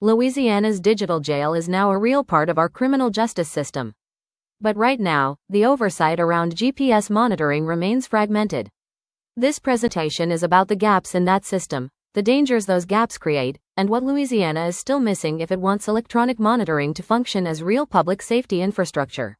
Louisiana's digital jail is now a real part of our criminal justice system. But right now, the oversight around GPS monitoring remains fragmented. This presentation is about the gaps in that system, the dangers those gaps create, and what Louisiana is still missing if it wants electronic monitoring to function as real public safety infrastructure.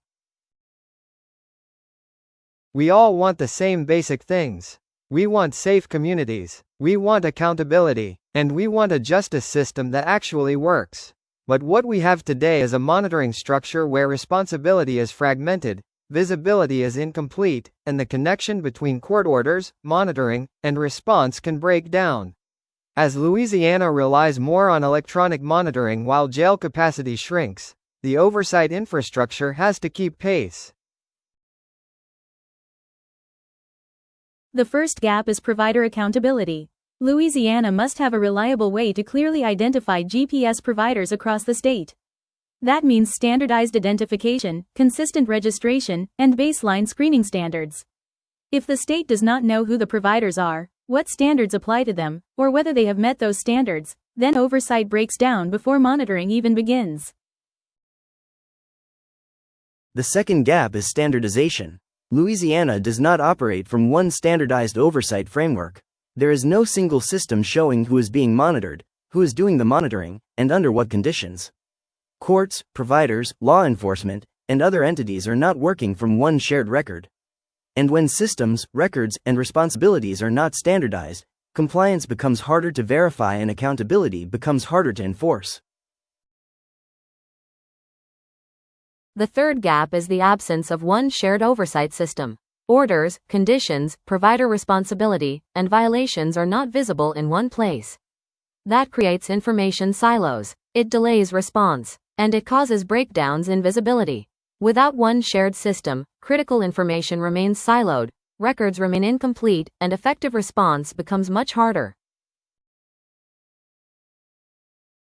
We all want the same basic things. We want safe communities, we want accountability, and we want a justice system that actually works. But what we have today is a monitoring structure where responsibility is fragmented, visibility is incomplete, and the connection between court orders, monitoring, and response can break down. As Louisiana relies more on electronic monitoring while jail capacity shrinks, the oversight infrastructure has to keep pace. The first gap is provider accountability. Louisiana must have a reliable way to clearly identify GPS providers across the state. That means standardized identification, consistent registration, and baseline screening standards. If the state does not know who the providers are, what standards apply to them, or whether they have met those standards, then oversight breaks down before monitoring even begins. The second gap is standardization. Louisiana does not operate from one standardized oversight framework. There is no single system showing who is being monitored, who is doing the monitoring, and under what conditions. Courts, providers, law enforcement, and other entities are not working from one shared record. And when systems, records, and responsibilities are not standardized, compliance becomes harder to verify and accountability becomes harder to enforce. The third gap is the absence of one shared oversight system. Orders, conditions, provider responsibility, and violations are not visible in one place. That creates information silos, it delays response, and it causes breakdowns in visibility. Without one shared system, critical information remains siloed, records remain incomplete, and effective response becomes much harder.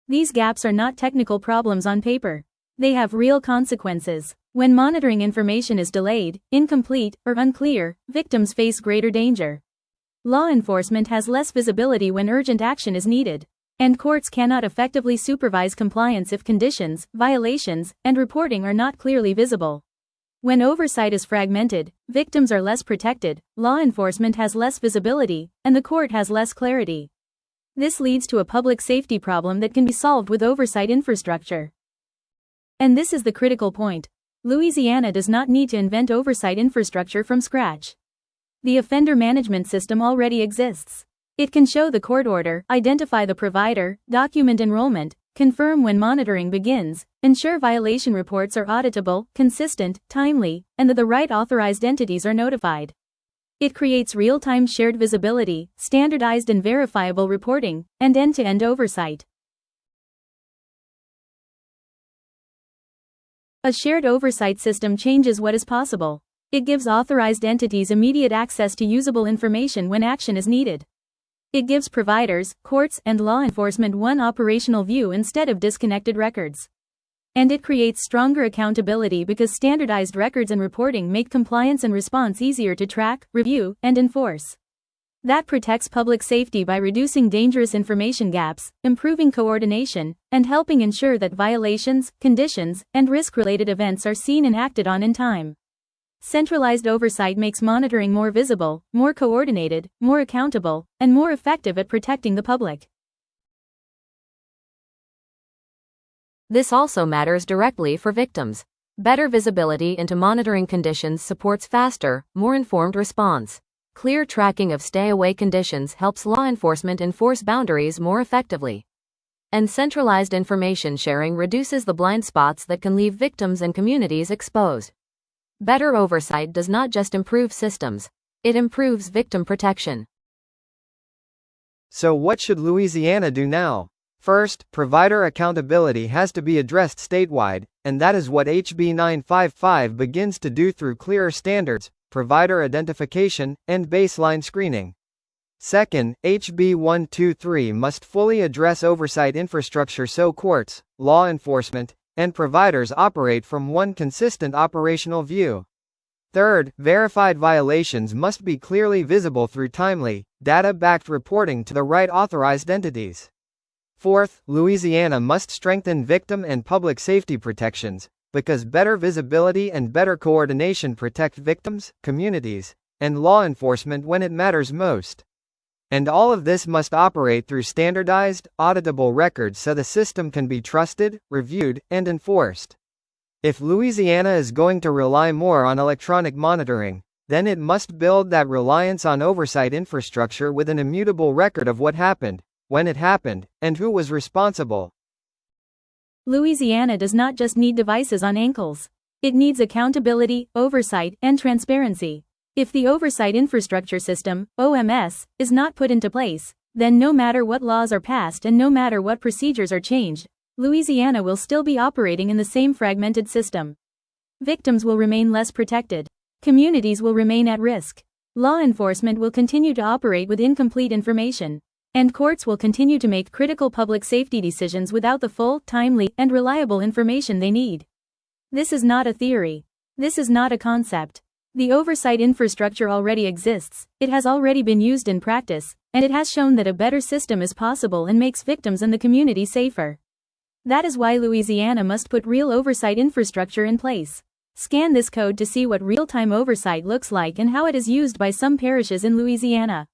These gaps are not technical problems on paper. They have real consequences. When monitoring information is delayed, incomplete, or unclear, victims face greater danger. Law enforcement has less visibility when urgent action is needed. And courts cannot effectively supervise compliance if conditions, violations, and reporting are not clearly visible. When oversight is fragmented, victims are less protected, law enforcement has less visibility, and the court has less clarity. This leads to a public safety problem that can be solved with oversight infrastructure. And this is the critical point. Louisiana does not need to invent oversight infrastructure from scratch. The offender management system already exists. It can show the court order, identify the provider, document enrollment, confirm when monitoring begins, ensure violation reports are auditable, consistent, timely, and that the right authorized entities are notified. It creates real-time shared visibility, standardized and verifiable reporting, and end-to-end oversight. A shared oversight system changes what is possible. It gives authorized entities immediate access to usable information when action is needed. It gives providers, courts, and law enforcement one operational view instead of disconnected records. And it creates stronger accountability because standardized records and reporting make compliance and response easier to track, review, and enforce. That protects public safety by reducing dangerous information gaps, improving coordination, and helping ensure that violations, conditions, and risk-related events are seen and acted on in time. Centralized oversight makes monitoring more visible, more coordinated, more accountable, and more effective at protecting the public. This also matters directly for victims. Better visibility into monitoring conditions supports faster, more informed response. Clear tracking of stay-away conditions helps law enforcement enforce boundaries more effectively. And centralized information sharing reduces the blind spots that can leave victims and communities exposed. Better oversight does not just improve systems, it improves victim protection. So what should Louisiana do now? First, provider accountability has to be addressed statewide, and that is what HB 955 begins to do through clearer standards, provider identification, and baseline screening. Second, HB 123 must fully address oversight infrastructure so courts, law enforcement, and providers operate from one consistent operational view. Third, verified violations must be clearly visible through timely, data-backed reporting to the right authorized entities. Fourth, Louisiana must strengthen victim and public safety protections, because better visibility and better coordination protect victims, communities, and law enforcement when it matters most. And all of this must operate through standardized, auditable records so the system can be trusted, reviewed, and enforced. If Louisiana is going to rely more on electronic monitoring, then it must build that reliance on oversight infrastructure with an immutable record of what happened, when it happened, and who was responsible. Louisiana does not just need devices on ankles. It needs accountability, oversight, and transparency. If the oversight infrastructure system, OMS, is not put into place, then no matter what laws are passed and no matter what procedures are changed, Louisiana will still be operating in the same fragmented system. Victims will remain less protected. Communities will remain at risk. Law enforcement will continue to operate with incomplete information. And courts will continue to make critical public safety decisions without the full, timely, and reliable information they need. This is not a theory. This is not a concept. The oversight infrastructure already exists, it has already been used in practice, and it has shown that a better system is possible and makes victims and the community safer. That is why Louisiana must put real oversight infrastructure in place. Scan this code to see what real-time oversight looks like and how it is used by some parishes in Louisiana.